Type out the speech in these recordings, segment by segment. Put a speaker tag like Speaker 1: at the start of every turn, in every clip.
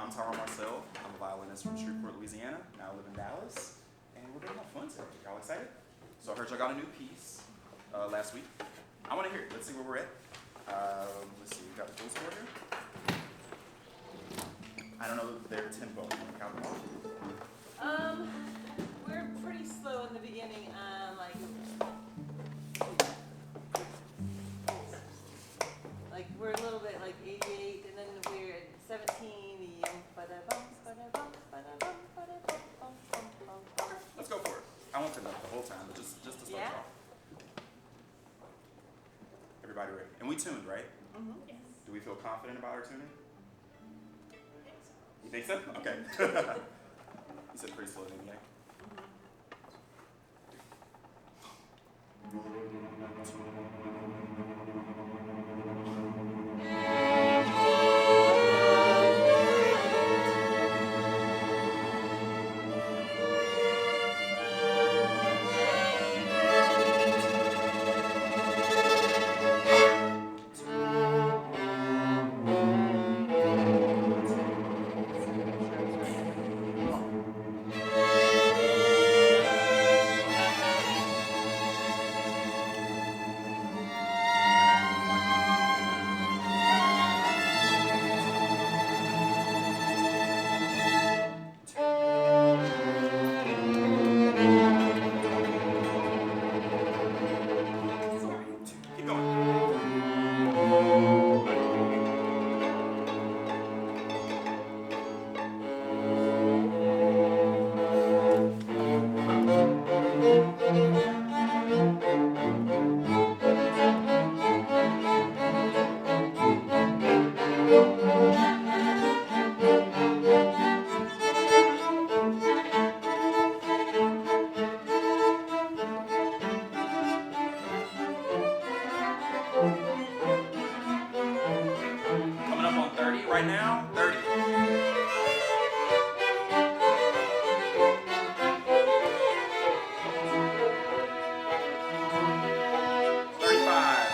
Speaker 1: I'm a violinist from Shreveport, Louisiana. Now I live in Dallas, and we're gonna have fun today. Y'all excited? So I heard y'all got a new piece last week. I want to hear it. Let's see where we're at. Let's see. We got the full score here. I don't know their tempo. You want to count them off?
Speaker 2: We're pretty slow in the beginning. Like we're a little bit like 88, and then we're at 17.
Speaker 1: Let's go for it. I won't note the whole time, but just to start off. Everybody ready? And we tuned, right?
Speaker 2: Mm-hmm.
Speaker 3: Yes.
Speaker 1: Do we feel confident about our tuning? You think so? Okay. You said pretty slow, didn't you? Right now, 30. 35.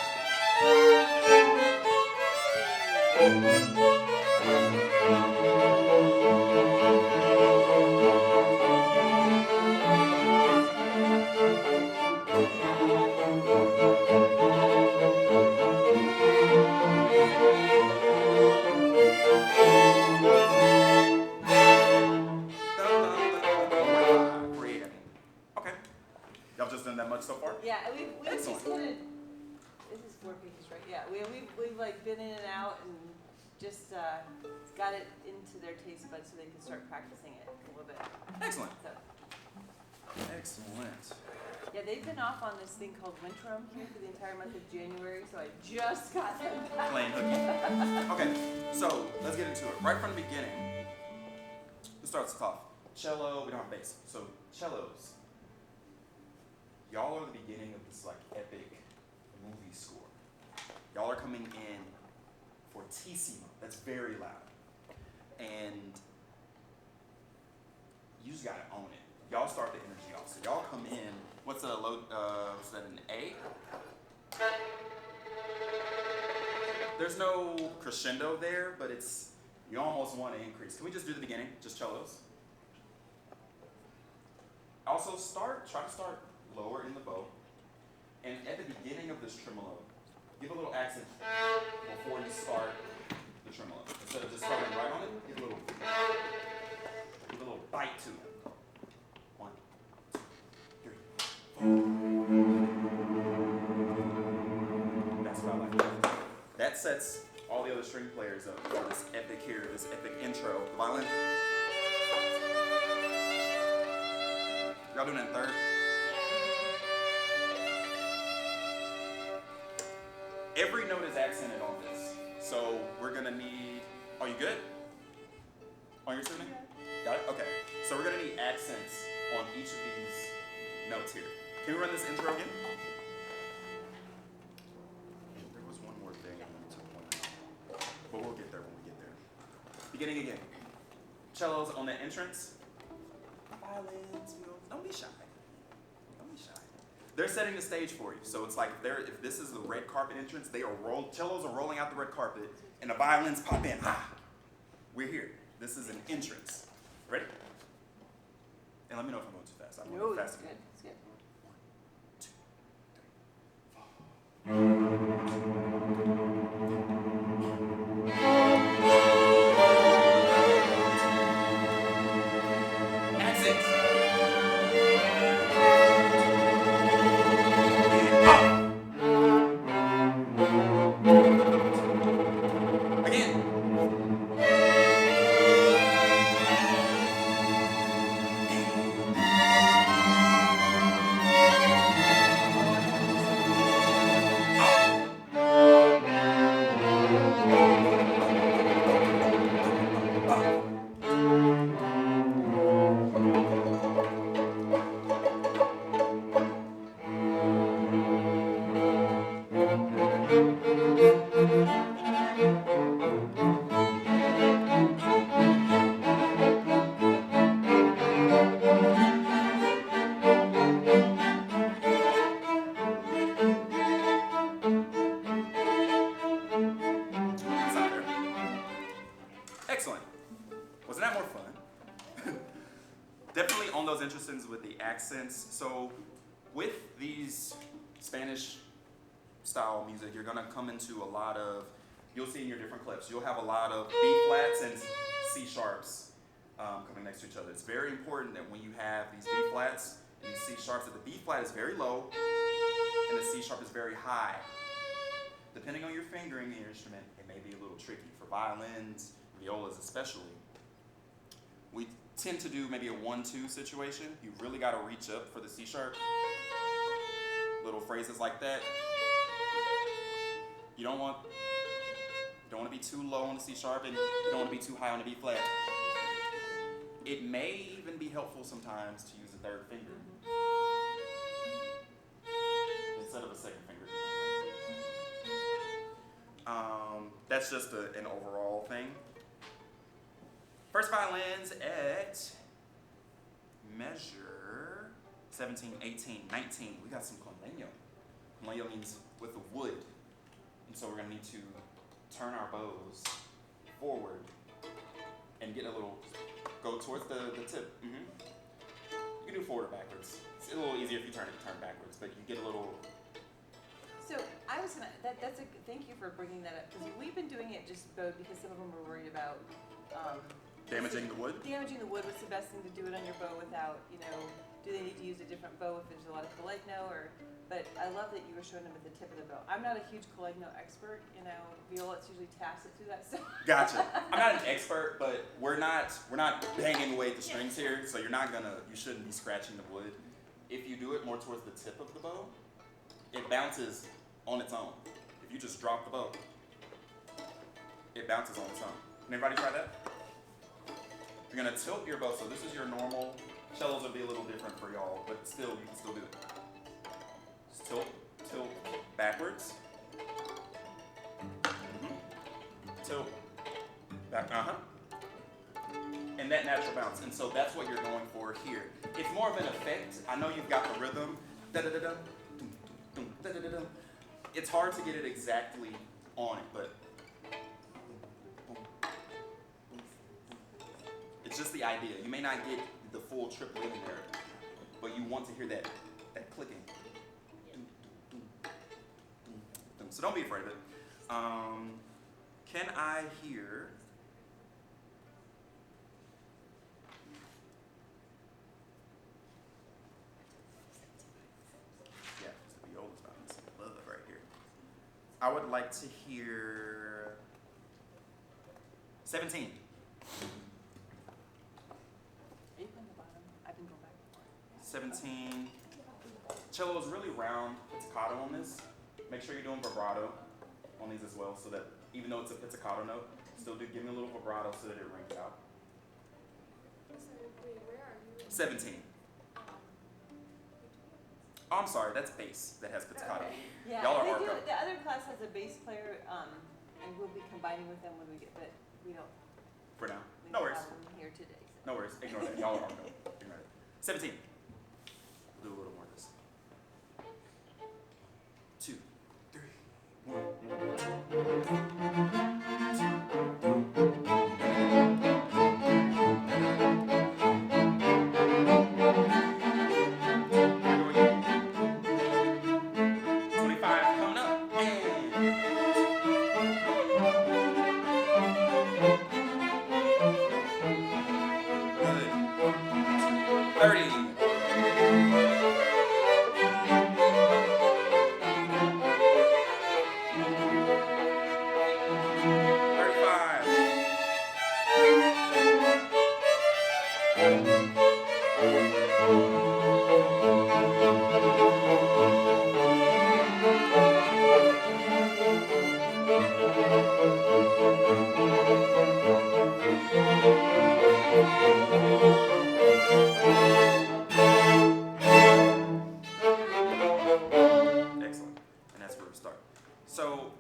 Speaker 1: Y'all just done that much so far?
Speaker 2: Yeah, we've just
Speaker 1: Excellent.
Speaker 2: kind of. This is 4 pieces, right? Yeah, we've like been in and out and just got it into their taste buds so they can start practicing it a little bit.
Speaker 1: Excellent.
Speaker 2: So,
Speaker 1: Excellent.
Speaker 2: yeah, they've been off on this thing called Winterim here for the entire month of January, so I just got them back.
Speaker 1: Playing hooky. Okay, so let's get into it. Right from the beginning, let's start this off. Cello, we don't have bass. So cellos. Y'all are the beginning of this like epic movie score. Y'all are coming in fortissimo. That's very loud. And you just gotta own it. Y'all start the energy off. So y'all come in, what's that, an A? There's no crescendo there, but you almost want to increase. Can we just do the beginning, just cellos? Also try to start lower in the bow. And at the beginning of this tremolo, give a little accent before you start the tremolo. Instead of just starting right on it, give a little bite to it. 1, 2, 3, 4. That's what I like. That sets all the other string players up for this epic here, this epic intro. The violin. Y'all doing it in third? Every note is accented on this. So we're gonna need, are you good? On your tuning? Got it? Okay. So we're gonna need accents on each of these notes here. Can we run this intro again? There was one more thing I wanted to point out, but we'll get there when we get there. Beginning again. Cellos on the entrance. Violins, don't be shy. Don't be shy. They're setting the stage for you. So it's like if this is the red carpet entrance, cellos are rolling out the red carpet, and the violins pop in. We're here. This is an entrance. Ready? And let me know if I'm going too fast. I'm
Speaker 2: No,
Speaker 1: going
Speaker 2: that's
Speaker 1: fast
Speaker 2: good.
Speaker 1: again.
Speaker 2: That's good. 1, 2, 3, 4. Accents. Again. Stop there. Excellent. Wasn't that more fun? Definitely on those interests with the accents. So with these Spanish style music, you're gonna come into a lot of, you'll see in your different clips, you'll have a lot of B flats and C sharps coming next to each other. It's very important that when you have these B flats and these C sharps, that the B flat is very low and the C sharp is very high. Depending on your fingering in your instrument, it may be a little tricky. For violins, violas especially, we tend to do maybe a 1-2 situation. You really got to reach up for the C sharp. Little phrases like that. You don't want to be too low on the C sharp, and you don't want to be too high on the B flat. It may even be helpful sometimes to use a third finger instead of a second finger. That's just an overall thing. First violins at measure 17, 18, 19. We got some conleño. Conleño means with the wood. And so we're going to need to turn our bows forward and get a little, go towards the tip. You can do forward or backwards. It's a little easier if you turn backwards, but you get a little. So I was gonna, that's a, thank you for bringing that up, because we've been doing it just bowed because some of them were worried about
Speaker 1: Damaging the wood?
Speaker 2: Damaging the wood. What's the best thing to do it on your bow without, you know, do they need to use a different bow if there's a lot of colegno, or, but I love that you were showing them at the tip of the bow. I'm not a huge colegno expert, you know, viola, it's usually tacit through that stuff.
Speaker 1: Gotcha. I'm not an expert, but we're not banging away at the strings here, so you shouldn't be scratching the wood. If you do it more towards the tip of the bow, it bounces on its own. If you just drop the bow, it bounces on its own. Can everybody try that? You're gonna tilt your bow, so this is your normal. Cellos will be a little different for y'all, but still, you can still do it. Just tilt backwards. Tilt, back, and that natural bounce. And so that's what you're going for here. It's more of an effect. I know you've got the rhythm. Da-da-da-da, dum, da-da-da-da. It's hard to get it exactly on it, but it's just the idea. You may not get the full triplet in there, but you want to hear that clicking. So don't be afraid of it. Can I hear? Yeah, the viola's about some love right here. I would like to hear 17.
Speaker 2: Are you playing the bottom? I can go back.
Speaker 1: 17. Cello is really round pizzicato on this. Make sure you're doing vibrato on these as well, so that even though it's a pizzicato note, still give me a little vibrato so that it rings out.
Speaker 3: Wait, where are you?
Speaker 1: 17. Oh, I'm sorry, that's bass that has pizzicato.
Speaker 2: Okay. Yeah,
Speaker 1: Y'all are
Speaker 2: they do.
Speaker 1: arco.
Speaker 2: The other class has a bass player, and we'll be combining with them when we get, but we don't.
Speaker 1: For now.
Speaker 2: We
Speaker 1: No
Speaker 2: don't
Speaker 1: worries.
Speaker 2: have them here today. So.
Speaker 1: No worries. Ignore that. Y'all are arco. Ignore it. 17. We'll do a little more of this. 2, 3, 1.
Speaker 2: Excellent. And that's where we start. So,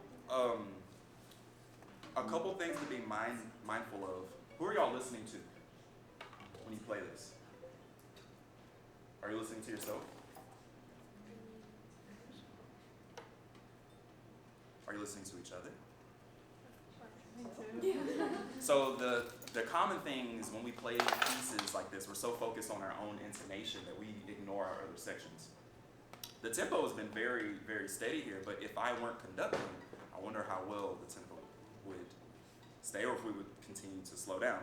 Speaker 2: a couple things to be mindful of. Who are y'all listening to when you play this? Are you listening to yourself? Are you listening to each other? So the common thing is when we play pieces like this, we're so focused on our own intonation that we ignore our other sections. The tempo has been very, very steady here, but if I weren't conducting, I wonder how well the tempo would stay or if we would continue to slow down.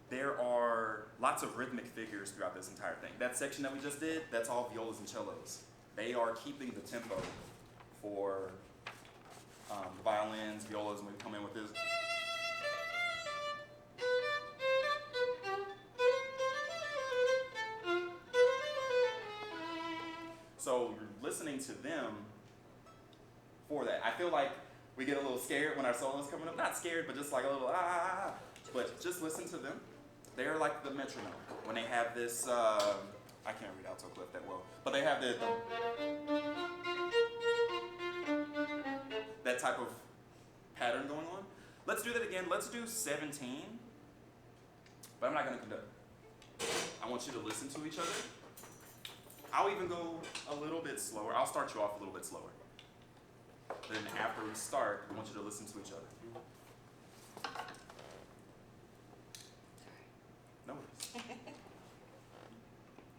Speaker 2: There are lots of rhythmic figures throughout this entire thing. That section that we just did, that's all violas and cellos. They are keeping the tempo for the violins, violas, when we come in with this. So you're listening to them for that. I feel like we get a little scared when our solo's coming up. Not scared, but just like a little ah. But just listen to them. They're like the metronome. When they have this, I can't read alto clef that well, but they have that type of pattern going on. Let's do that again. Let's do 17, but I'm not going to conduct. I want you to listen to each other. I'll even go a little bit slower. I'll start you off a little bit slower. Then after we start, I want you to listen to each other. No worries.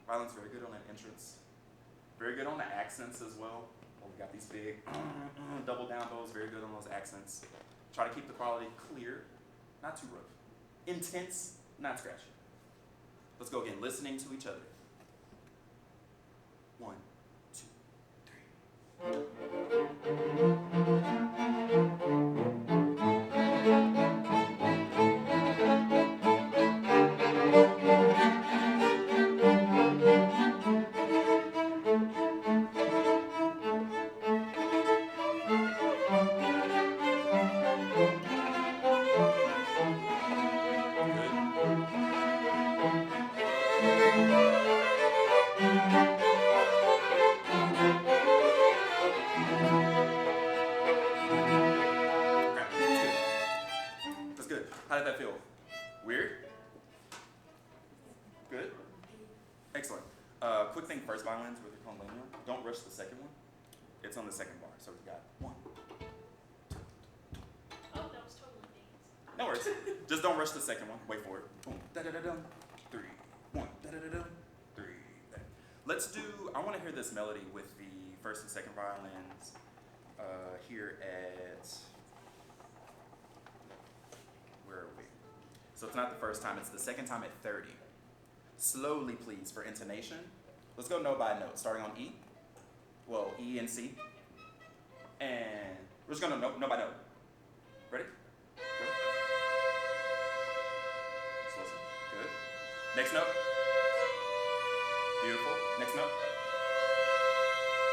Speaker 2: Violin's very good on that entrance. Very good on the accents as well. We got these big double down bows, very good on those accents. Try to keep the quality clear, not too rough. Intense, not scratchy. Let's go again, listening to each other. 1, 2, 3. How did that feel? Weird? Good? Excellent. Quick thing first, violins with your conlenium. Don't rush the second one. It's on the second bar, so we've got 1.
Speaker 3: Oh, that was totally me.
Speaker 2: No worries. Just don't rush the second one. Wait for it. Boom. Da-da-da-dum. 3. 1. Da-da-da-dum. 3. Let's do, I want to hear this melody with the first and second violins here at, where are we? So it's not the first time, it's the second time at 30. Slowly, please, for intonation. Let's go note by note, starting on E. Well, E and C. And we're just going to note by note. Ready? Go. Just listen. Good. Next note. Beautiful. Next note.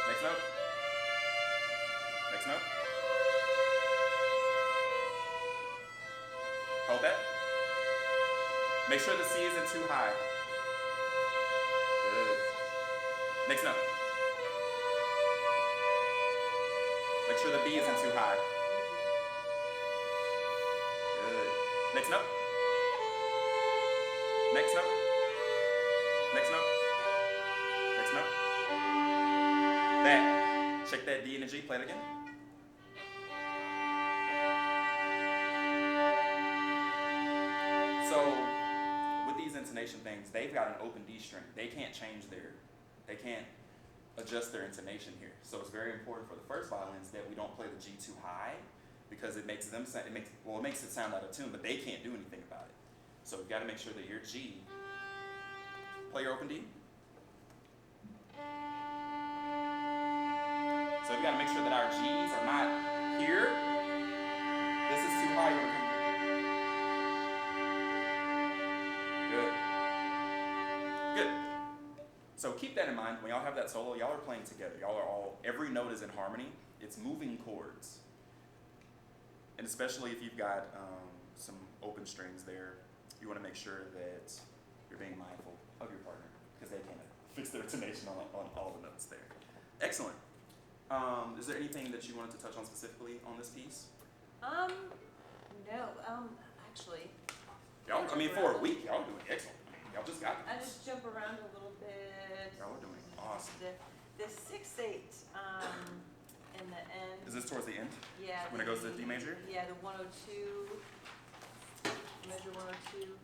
Speaker 2: Next note. Next note. Hold that. Make sure the C isn't too high. Good. Next note. Make sure the B isn't too high. Good. Next note. Next note. Next note. Next note. That. Check that D and a G. Play it again. So, with these intonation things, they've got an open D string. They can't they can't adjust their intonation here. So it's very important for the first violins that we don't play the G too high because it makes them sound, it makes it sound out of tune, but they can't do anything about it. So we've got to make sure that your G, play your open D. So we've got to make sure that our G's are not here. This is too high. Good. Good. So keep that in mind. When y'all have that solo, y'all are playing together. Y'all are all, every note is in harmony. It's moving chords. And especially if you've got some open strings there, you want to make sure that you're being mindful of your partner because they can't fix their intonation on all the notes there. Excellent. Is there anything that you wanted to touch on specifically on this piece?
Speaker 4: No, actually.
Speaker 2: Y'all, I mean, for a week, y'all are doing excellent. Y'all just got
Speaker 4: I
Speaker 2: this.
Speaker 4: just jump around a little bit.
Speaker 2: Y'all are doing awesome.
Speaker 4: The 6/8 in the end.
Speaker 2: Is this towards the end?
Speaker 4: Yeah.
Speaker 2: When it goes to D major?
Speaker 4: Yeah, the 102. Measure 102.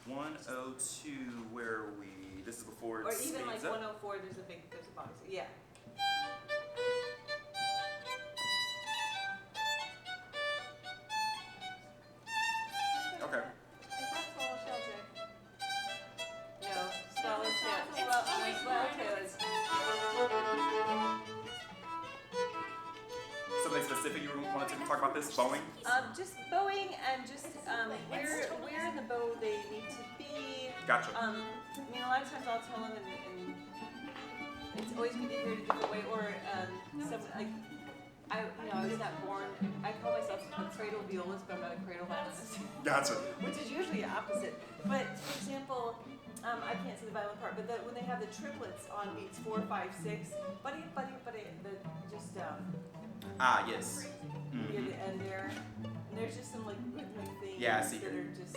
Speaker 2: 102, where are we? This is before it
Speaker 4: Or even like
Speaker 2: speeds up.
Speaker 4: 104. There's a box. Yeah.
Speaker 2: Okay.
Speaker 3: Is that swallowtail?
Speaker 4: No, swallowtail. Swallowtail is.
Speaker 2: Something specific you wanted to talk about this? Bowing?
Speaker 4: Just bowing and just where in the bow they need to be.
Speaker 2: Gotcha.
Speaker 4: I mean, a lot of times I'll tell them, and it's always good to hear it a different way. Or some like, I was not born. I call myself a cradle violist, but I'm not a cradle violinist.
Speaker 2: Gotcha.
Speaker 4: Which is usually the opposite. But for example, I can't see the violin part, but when they have the triplets on beats 4, 5, 6, buddy, just
Speaker 2: Yes.
Speaker 4: near the end there, and there's just some like rhythmic things
Speaker 2: Yeah, I see
Speaker 4: that
Speaker 2: here.
Speaker 4: are just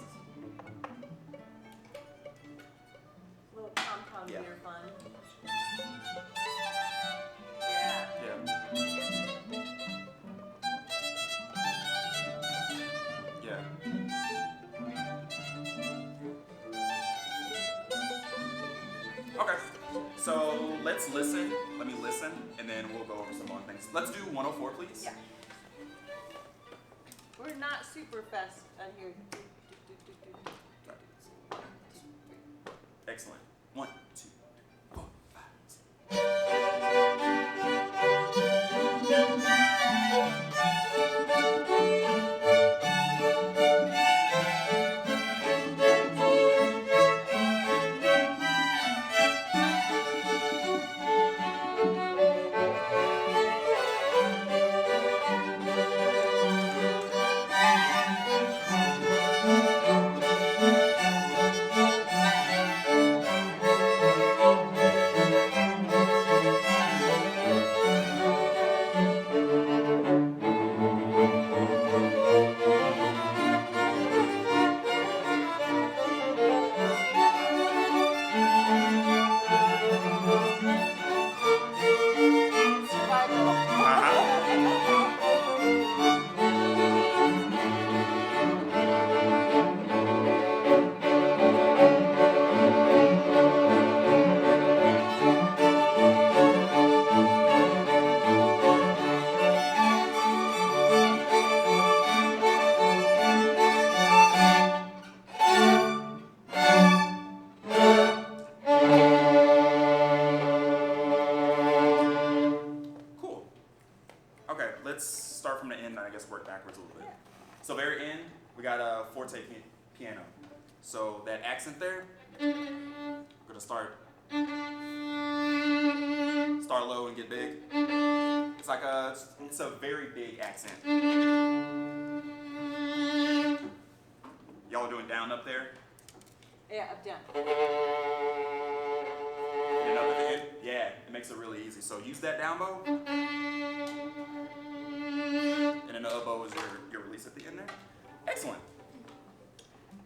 Speaker 4: little compound
Speaker 2: Yeah.
Speaker 4: meter fun. Yeah.
Speaker 2: Yeah. Okay. So let's listen. Let me listen, and then we'll go over some more things. Let's do 104, please.
Speaker 4: Yeah. We're not super fast on here.
Speaker 2: Excellent. 1, 2, 4, 5. Cool. Okay, let's start from the end and I guess work backwards a little bit. So very end, we got a forte piano. So that accent there, we're gonna start low and get big. It's like it's a very big accent. Y'all are doing down up there?
Speaker 4: Yeah, up down.
Speaker 2: And up at the end? Yeah, it makes it really easy. So use that down bow. And then the up bow is your release at the end there. Excellent.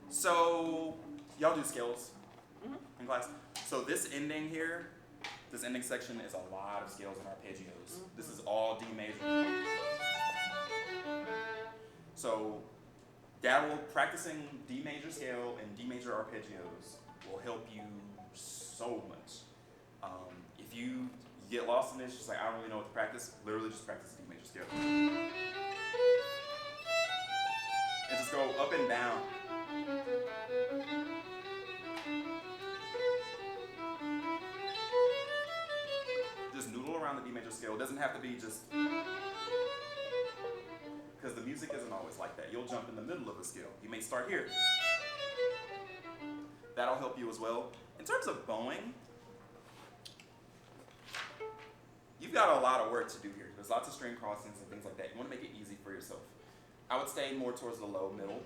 Speaker 2: So y'all do scales in class. So this ending here, this ending section is a lot of scales and arpeggios. This is all D major. So practicing D major scale and D major arpeggios will help you so much. If you get lost in this, just like I don't really know what to practice, literally just practice D major scale. And just go up and down. Just noodle around the D major scale. It doesn't have to be just, because the music isn't always like that. You'll jump in the middle of a scale. You may start here. That'll help you as well. In terms of bowing, you've got a lot of work to do here. There's lots of string crossings and things like that. You want to make it easy for yourself. I would stay more towards the low middle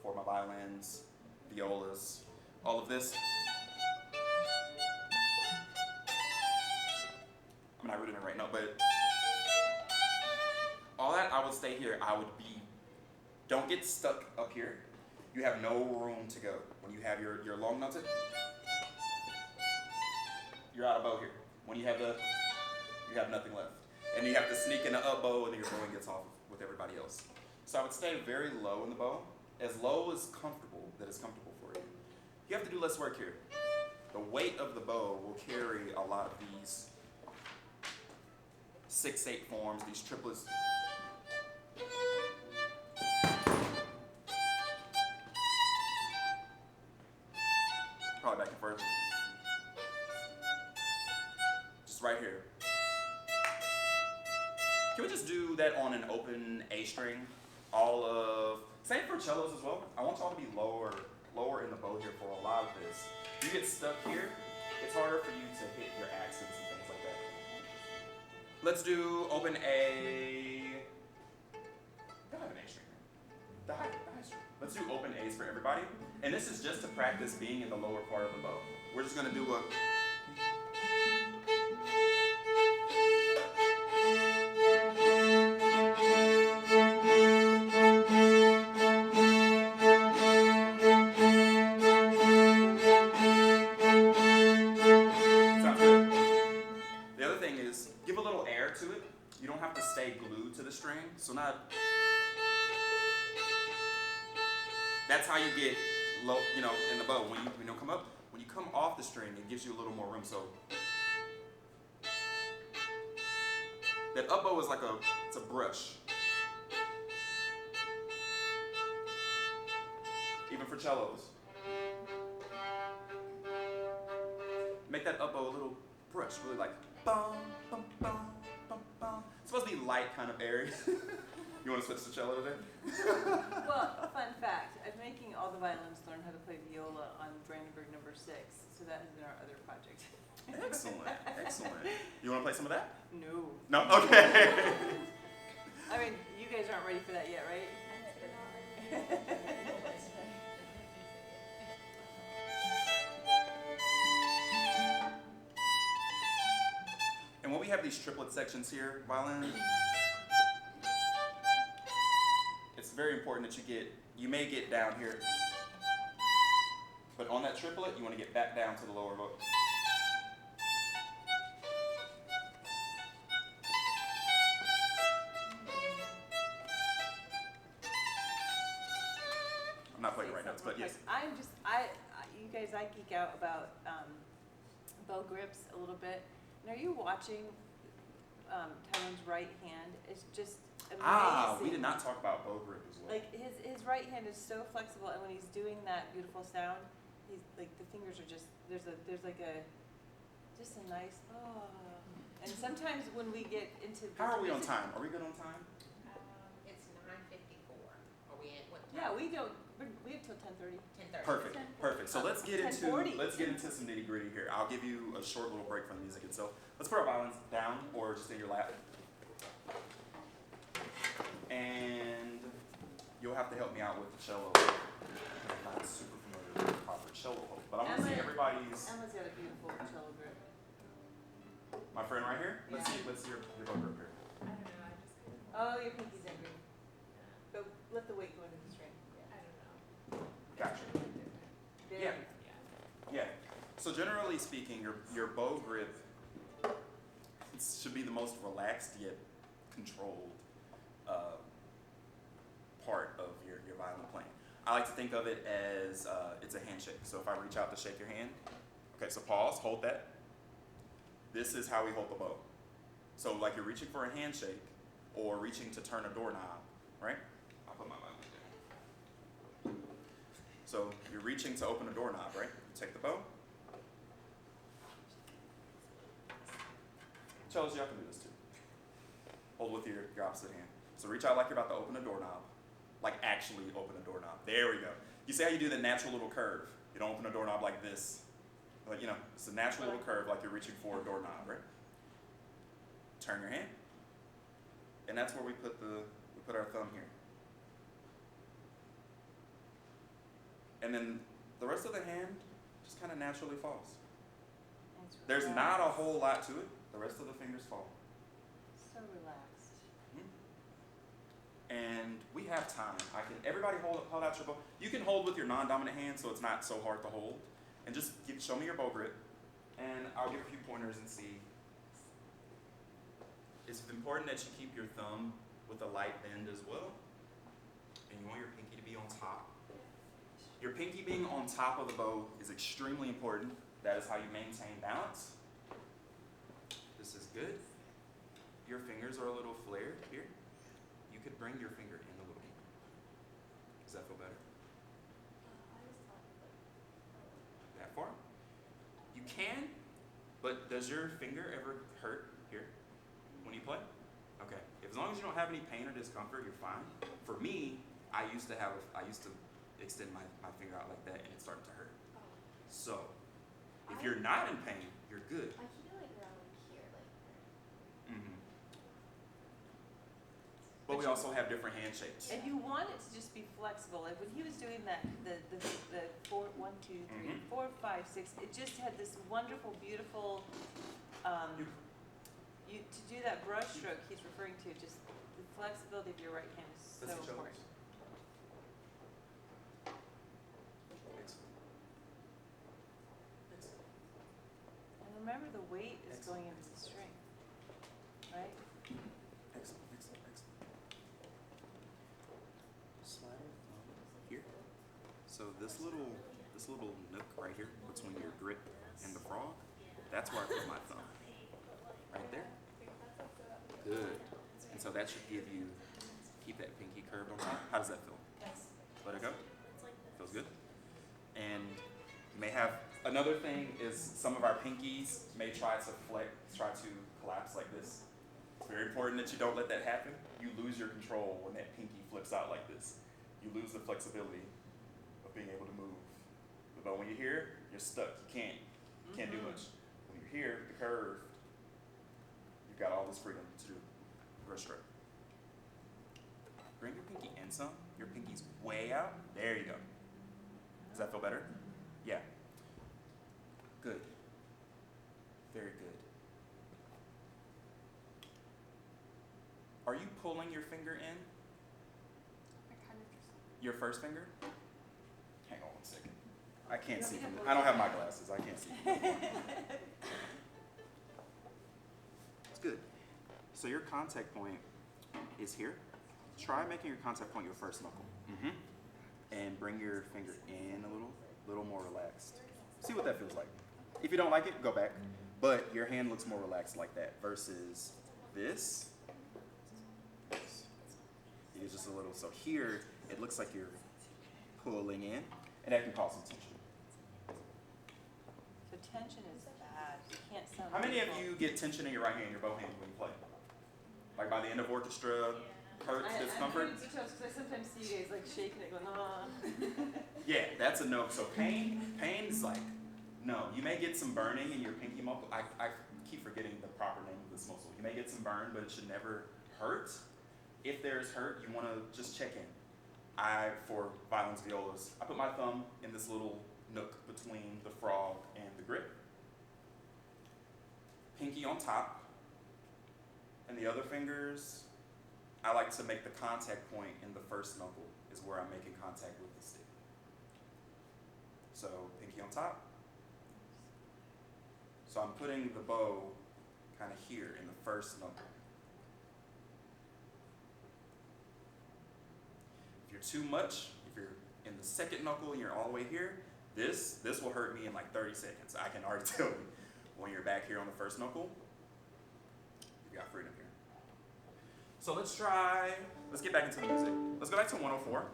Speaker 2: for my violins, violas, all of this. I'm not reading it right now, but all that, I would stay here. I would be, don't get stuck up here. You have no room to go. When you have your long notes, you're out of bow here. When you have you have nothing left. And you have to sneak in the up bow and then your bowing gets off with everybody else. So I would stay very low in the bow, as low as comfortable, that is comfortable for you. You have to do less work here. The weight of the bow will carry a lot of these 6/8 forms, these triplets. Probably back and forth. Just right here. Can we just do that on an open A string? Same for cellos as well. I want y'all to be lower in the bow here for a lot of this. You get stuck here, it's harder for you to hit your accents and things like that. Let's do open A. Don't have an A string. The high string. Let's do open A's for everybody. And this is just to practice being in the lower part of the bow. We're just gonna do a so not. That's how you get low, in the bow. When you come up, when you come off the string, it gives you a little more room. So that up bow is like it's a brush. Even for cellos. Make that up bow a little brush, really like bum, bum, bum, bum, bum. It's supposed to be light, kind of airy. You want to switch to cello today?
Speaker 4: Well, fun fact, I'm making all the violins learn how to play viola on Brandenburg number 6, so that has been our other project.
Speaker 2: Excellent, excellent. You want to play some of that?
Speaker 4: No.
Speaker 2: No? Okay.
Speaker 4: I mean, you guys aren't ready for that yet, right?
Speaker 2: And when we have these triplet sections here, violin, it's very important that you may get down here, but on that triplet, you want to get back down to the lower bow. I'm not playing right now, but yes.
Speaker 4: You guys, I geek out about bow grips a little bit. And are you watching Tyrone's right hand? It's just amazing.
Speaker 2: We did not talk about bow grip as well.
Speaker 4: Like his right hand is so flexible, and when he's doing that beautiful sound, he's like the fingers are just there's a nice And sometimes when we get into
Speaker 2: how are we on time? Are we good on time?
Speaker 5: It's 9:54. Are we at what time?
Speaker 4: Yeah, we have till 10:30.
Speaker 5: 10:30.
Speaker 2: Perfect, perfect. So let's get into
Speaker 4: 10:40.
Speaker 2: some nitty gritty here. I'll give you a short little break from the music itself. Let's put our violins down or just in your lap. And you'll have to help me out with the cello. I'm not super familiar with the proper cello, but I want to see everybody's.
Speaker 4: Emma's got a beautiful cello grip.
Speaker 2: My friend right here. Let's see your bow grip here.
Speaker 5: I don't know. I just couldn't.
Speaker 4: Oh, your pinky's angry. But let the weight go into the string.
Speaker 5: I don't know.
Speaker 2: Gotcha.
Speaker 4: There.
Speaker 2: Yeah. Yeah. So generally speaking, your bow grip should be the most relaxed yet controlled part of your violin playing. I like to think of it as it's a handshake. So if I reach out to shake your hand, okay, so pause, hold that. This is how we hold the bow. So like you're reaching for a handshake or reaching to turn a doorknob, right? I'll put my violin there. So you're reaching to open a doorknob, right? You take the bow. Cellos, y'all can do this too. Hold with your opposite hand. So reach out like you're about to open a doorknob. Like actually open a doorknob. There we go. You see how you do the natural little curve? You don't open a doorknob like this. Like, it's a natural little curve like you're reaching for a doorknob, right? Turn your hand. And that's where we put our thumb here. And then the rest of the hand just kind of naturally falls.
Speaker 4: It's
Speaker 2: There's
Speaker 4: relaxed.
Speaker 2: not a whole lot to it. The rest of the fingers fall.
Speaker 4: So relaxed.
Speaker 2: And we have time. Everybody hold out your bow. You can hold with your non-dominant hand so it's not so hard to hold. And just show me your bow grip. And I'll give a few pointers and see. It's important that you keep your thumb with a light bend as well. And you want your pinky to be on top. Your pinky being on top of the bow is extremely important. That is how you maintain balance. This is good. Your fingers are a little flared here. You could bring your finger in a little more. Does that feel better? That far? You can, but does your finger ever hurt here when you play? Okay. As long as you don't have any pain or discomfort, you're fine. For me, I used to extend my finger out like that and it started to hurt. So, if you're not in pain, you're good.
Speaker 3: I keep it like around here, like.
Speaker 2: Mm-hmm. But we also have different hand shapes.
Speaker 4: And you want it to just be flexible. Like when he was doing that, the 4, 1, 2, 3, 4, 5, 6, it just had this wonderful, beautiful, to do that brush stroke he's referring to, just the flexibility of your right hand is so
Speaker 2: Let's see
Speaker 4: important. And remember the weight is going into the string, right?
Speaker 2: Excellent, excellent, excellent. Slide your thumb here. So this little nook right here between your grip and the frog, that's where I put my thumb. Right there. Good. And so that should keep that pinky curved on top. How does that feel? Let it go. Feels good. And you may have, another thing is some of our pinkies may try to collapse like this. It's very important that you don't let that happen. You lose your control when that pinky flips out like this. You lose the flexibility of being able to move. But when you're here, you're stuck. You can't do much. When you're here, the curve, you've got all this freedom to do brush stroke. Bring your pinky in some. Your pinky's way out. There you go. Does that feel better? Yeah. Good. Very good. Are you pulling your finger in? Your first finger? Hang on 1 second. I can't see from I don't have my glasses. I can't see. It's good. So your contact point is here. Try making your contact point your first knuckle. And bring your finger in a little more relaxed. See what that feels like. If you don't like it, go back. But your hand looks more relaxed like that versus this. It's just a little, so here, it looks like you're pulling in, and that can cause some tension.
Speaker 4: So tension is bad. You can't sound.
Speaker 2: How many of
Speaker 4: beautiful.
Speaker 2: you get tension in your right hand, your bow hand, when you play? Like by the end of orchestra, hurts, discomfort?
Speaker 4: I'm because I sometimes see you guys like shaking it, going, ah.
Speaker 2: Yeah, that's a no. So pain's like, no. You may get some burning in your pinky muscle. I keep forgetting the proper name of this muscle. You may get some burn, but it should never hurt. If there's hurt, you want to just check in. For violins, violas, I put my thumb in this little nook between the frog and the grip. Pinky on top. And the other fingers, I like to make the contact point in the first knuckle is where I'm making contact with the stick. So pinky on top. So I'm putting the bow kind of here in the first knuckle. If you're too much, if you're in the second knuckle and you're all the way here, this will hurt me in like 30 seconds. I can already tell you. When you're back here on the first knuckle, you've got freedom here. So let's get back into the music. Let's go back to 104.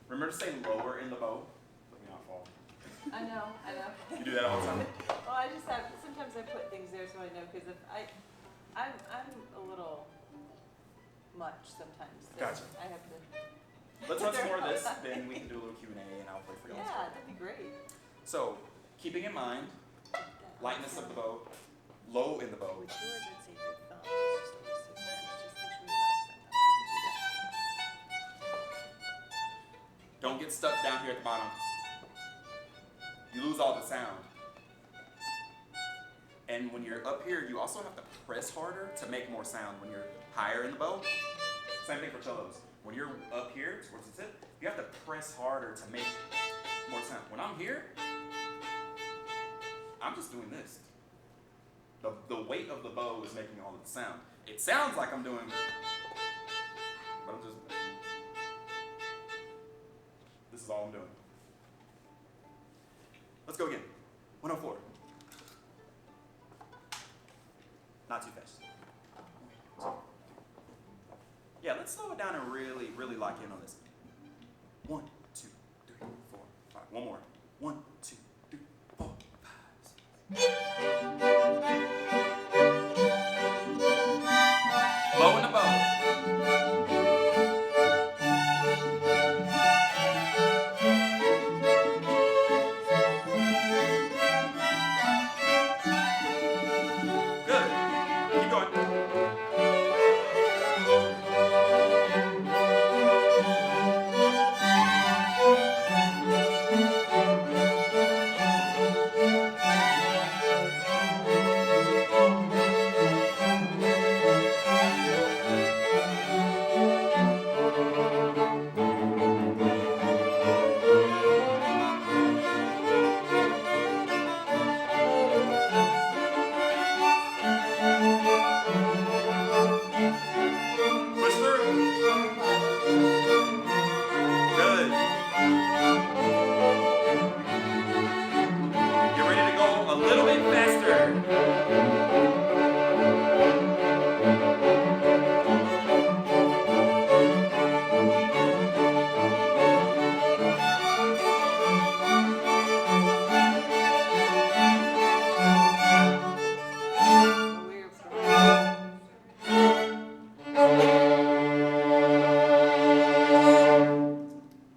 Speaker 2: Remember to stay lower in the bow. Let me not fall.
Speaker 4: I know.
Speaker 2: You do that all the time?
Speaker 4: Well, I just have, sometimes I put things there so I know, because if I'm a little much sometimes. So
Speaker 2: Gotcha.
Speaker 4: I have to.
Speaker 2: Let's run some more of this, then we can do a little Q&A and I'll play for you.
Speaker 4: Yeah, that'd be great.
Speaker 2: So, keeping in mind, lightness of the bow, low in the bow.
Speaker 4: With yours, I'd say your thumb. It's just always so bad. Just make sure you relax sometimes. You can do that.
Speaker 2: Don't get stuck down here at the bottom. You lose all the sound. And when you're up here, you also have to press harder to make more sound when you're higher in the bow. Same thing for cellos. When you're up here towards the tip, you have to press harder to make more sound. When I'm here, I'm just doing this. The weight of the bow is making all of the sound. It sounds like I'm doing, but I'm just, this is all I'm doing. Let's go again. 104. Not too fast. Yeah, let's slow it down and really, really lock in on this. 1, 2, 3, 4, 5. One more. 1, 2, 3, 4, 5, 6. Low in the bow. Good. Keep going. Push through. Good. Get ready to go a little bit faster.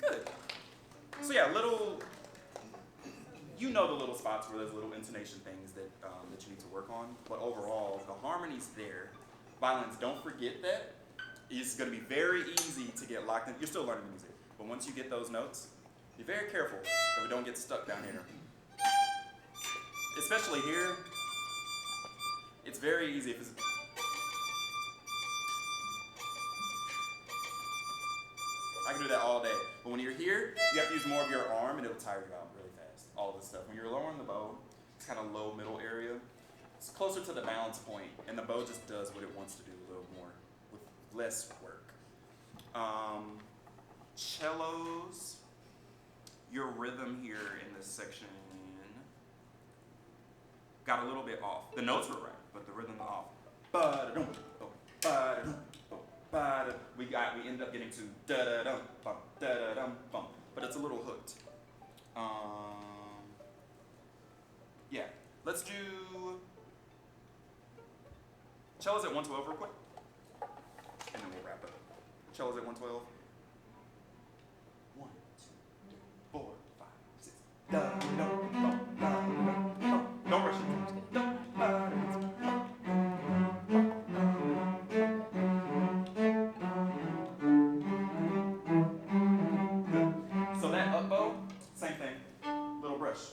Speaker 2: Good. So yeah, you know the little spots where there's little intonation things that you need to work on. But overall, the harmony's there. Violins, don't forget that. It's going to be very easy to get locked in. You're still learning the music. But once you get those notes, be very careful that we don't get stuck down here. Especially here, it's very easy if it's... I can do that all day. But when you're here, you have to use more of your arm and it'll tire you out really fast. All of this stuff. When you're lowering the bow, it's kind of low middle area. It's closer to the balance point, and the bow just does what it wants to do a little more with less work. Cellos, your rhythm here in this section got a little bit off. The notes were right, but the rhythm off. We ended up getting to da-da-dum, bum, da-da-dum, bum, but it's a little hooked. Yeah, let's do cellos at 112 real quick, and then we'll wrap up. Cellos at 112. 1, 2, 3, 4, 5, 6. Da-da-dum, bum, da-da-dum, bum. Don't rush it. So that up bow, same thing. Little brush.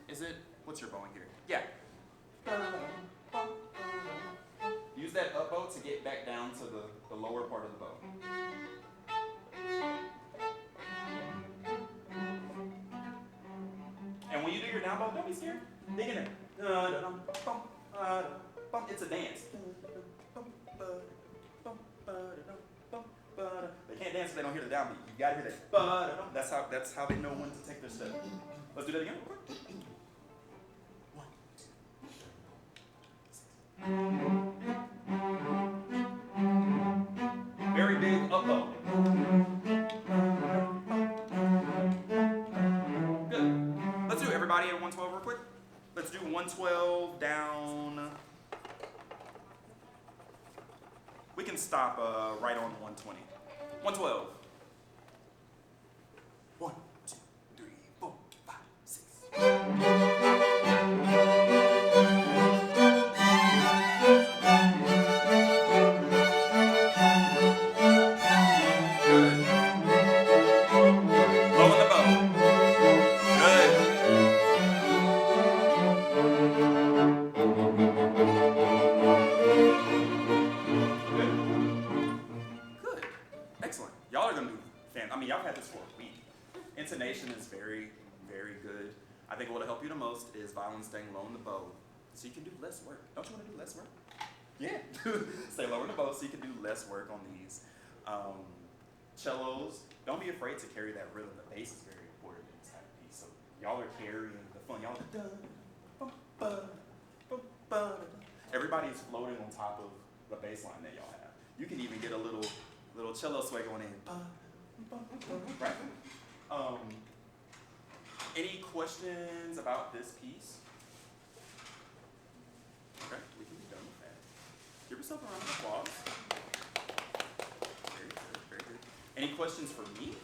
Speaker 2: Is it? What's your bowing here? Yeah. Use that up bow to get back down to the lower part of the bow. And when you do your down bow, don't be scared. Dig in there. It's a dance. They can't dance if they don't hear the downbeat. You gotta hear that. That's how they know when to take their step. Let's do that again real quick. 1, 2, 6. Very big up bow. Good. Let's do everybody at 112 real quick. Let's do 112 down. We can stop right on 120. 112. 1, 2, 3, 4, 5, 6. Y'all are gonna do I mean, y'all have had this for a week. Intonation is very, very good. I think what will help you the most is violin staying low in the bow, so you can do less work. Don't you want to do less work? Yeah. Stay lower in the bow so you can do less work on these. Cellos, don't be afraid to carry that rhythm. The bass is very important in this type of piece. So y'all are carrying the fun. Y'all are dun, bum, ba, bum, ba, da. Everybody is floating on top of the bass line that y'all have. You can even get a little cello sway going in. Ba, ba, ba, right? Any questions about this piece? Okay, we can be done with that. Give yourself a round of applause. Very good, very good. Any questions for me?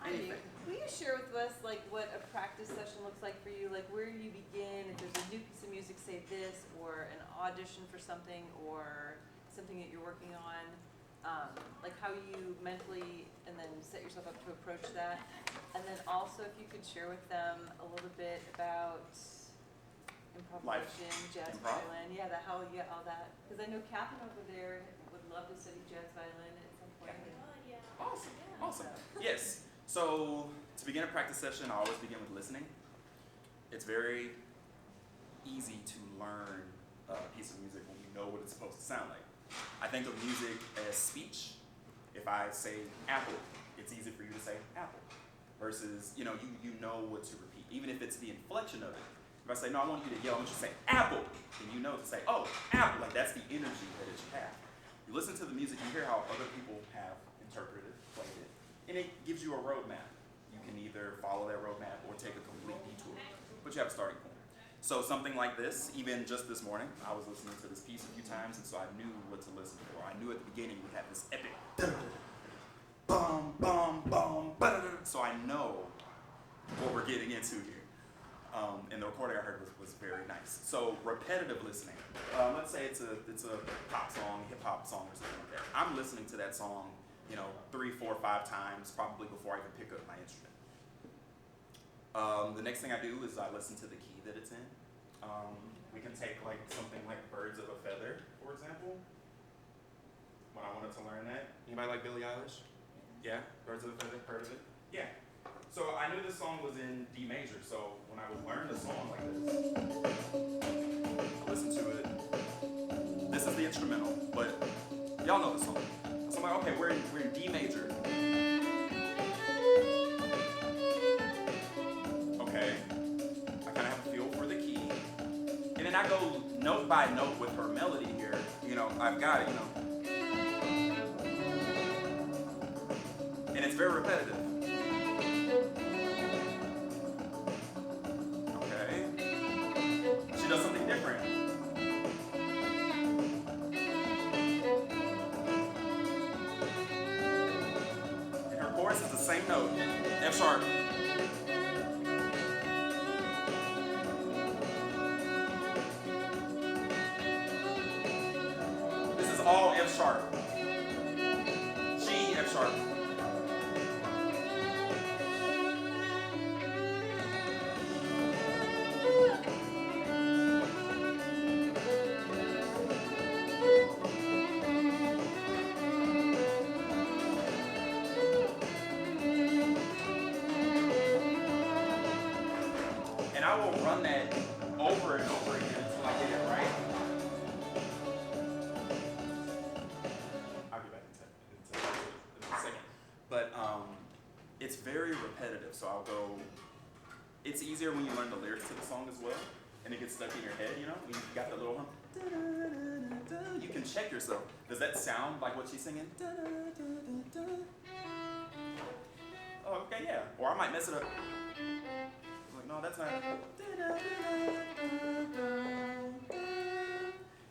Speaker 2: Anything?
Speaker 4: Will you share with us like what a practice session looks like for you? Like where you begin, if there's a new piece of music, say this, or an audition for something, or something that you're working on, like how you mentally and then set yourself up to approach that. And then also if you could share with them a little bit about improvisation, jazz violin, yeah, all that. Because I know Catherine over there would love to study jazz violin at some point.
Speaker 2: Awesome, awesome. Yes, so to begin a practice session, I always begin with listening. It's very easy to learn a piece of music when you know what it's supposed to sound like. I think of music as speech. If I say apple, it's easy for you to say apple. Versus, you know what to repeat, even if it's the inflection of it. If I say, no, I want you to yell, I want you to say apple, then you know to say, oh, apple, like that's the energy that it should have. You listen to the music, you hear how other people have interpreted, played it, and it gives you a roadmap. You can either follow that roadmap or take a complete detour, but you have a starting point. So something like this, even just this morning, I was listening to this piece a few times, and so I knew what to listen for. I knew at the beginning we'd have this epic, bum, bum, bum, ba-da-da. So I know what we're getting into here. And the recording I heard was very nice. So repetitive listening. Let's say it's a pop song, hip hop song, or something like that. I'm listening to that song, 3, 4, 5 times, probably before I can pick up my instrument. The next thing I do is I listen to the key that it's in. We can take like something like Birds of a Feather, for example. When I wanted to learn that. Anybody like Billie Eilish? Yeah? Birds of a Feather, heard of it? Yeah. So I knew this song was in D major, so when I would learn the song like this, I listen to it. This is the instrumental, but y'all know the song. So I'm like, okay, we're in D major. Okay. I kind of have a feel for the key. And then I go note by note with her melody here. I've got it, And it's very repetitive. Okay. She does something different. And her chorus is the same note, F sharp. This is all F sharp. G, F sharp. I will run that over and over again until I get it right. I'll get back into a second. But it's very repetitive, so I'll go. It's easier when you learn the lyrics to the song as well, and it gets stuck in your head, When you got the little hum. You can check yourself. Does that sound like what she's singing? Oh, okay, yeah. Or I might mess it up. No, that's not.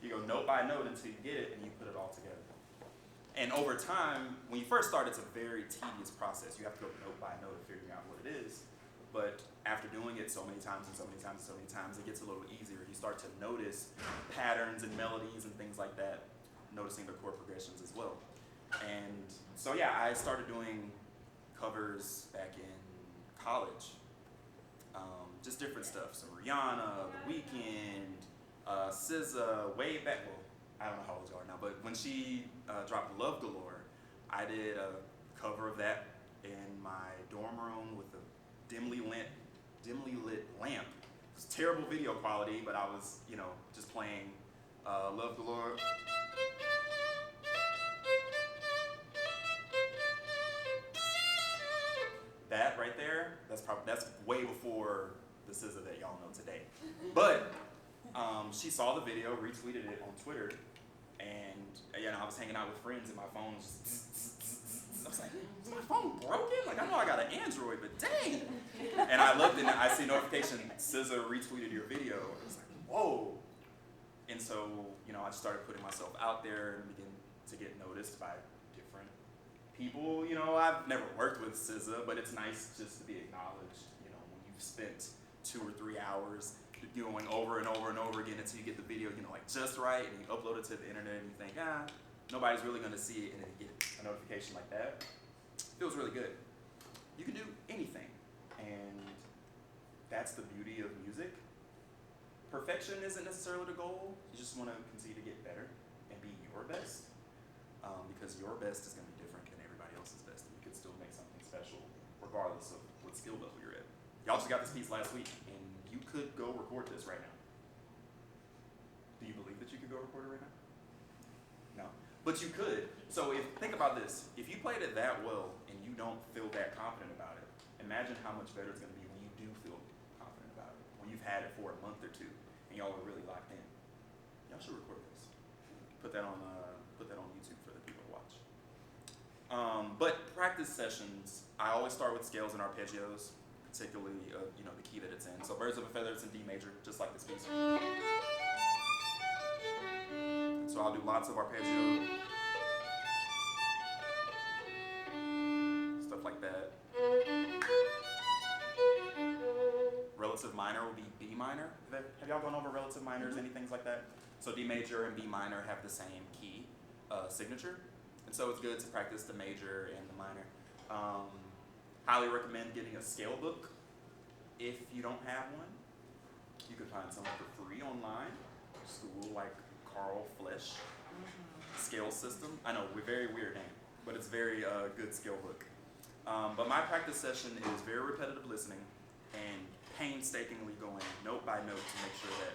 Speaker 2: You go note by note until you get it and you put it all together. And over time, when you first start, it's a very tedious process. You have to go note by note figuring out what it is. But after doing it so many times and so many times and so many times, it gets a little easier. You start to notice patterns and melodies and things like that, noticing the chord progressions as well. And so yeah, I started doing covers back in college. Just different stuff. So Rihanna, The Weeknd, SZA, way back. Well, I I don't know how old you are now, but when she dropped Love Galore, I did a cover of that in my dorm room with a dimly lit lamp. It was terrible video quality, but I was, just playing Love Galore. That right there, that's way before the SZA that y'all know today. But she saw the video, retweeted it on Twitter, and I was hanging out with friends and my phone was just I was like, is my phone broken? Like, I know I got an Android, but dang. And I looked and I see notification, SZA retweeted your video. I was like, whoa. And so, I just started putting myself out there and began to get noticed by different people. I've never worked with SZA, but it's nice just to be acknowledged, when you've spent 2 or 3 hours going over and over and over again until you get the video, just right, and you upload it to the internet and you think, nobody's really gonna see it, and then you get a notification like that. Feels really good. You can do anything, and that's the beauty of music. Perfection isn't necessarily the goal. You just want to continue to get better and be your best, because your best is going to be different than everybody else's best, and you can still make something special regardless of what skill level you're at. Y'all just got this piece last week, and you could go record this right now. Do you believe that you could go record it right now? No, but you could. So think about this. If you played it that well and you don't feel that confident about it, imagine how much better it's going to be when you do feel confident about it, when you've had it for a month or two and y'all are really locked in. Y'all should record this. Put that on YouTube for the people to watch. But practice sessions, I always start with scales and arpeggios, particularly the key that it's in. So Birds of a Feather, it's in D major, just like this piece. So I'll do lots of arpeggio, stuff like that. Relative minor will be B minor. Have y'all gone over relative minors, anything like that? So D major and B minor have the same key signature. And so it's good to practice the major and the minor. Highly recommend getting a scale book. If you don't have one, you can find some for free online. School like Carl Flesch scale system. I know, very weird name, but it's very good scale book. But my practice session is very repetitive listening and painstakingly going note by note to make sure that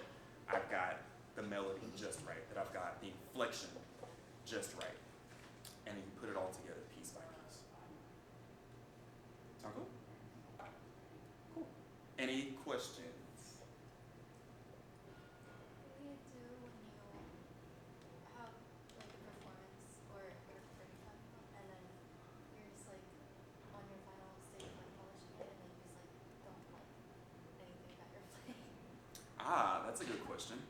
Speaker 2: I've got the melody just right, that I've got the inflection just right. And then you put it all together piece by piece. Sound good? Cool. Any questions?
Speaker 3: What do you do when you have like a performance or you're pretty fun and then you're just like on your final stage like polishing it and then you just like don't like anything that you're playing?
Speaker 2: That's a good question.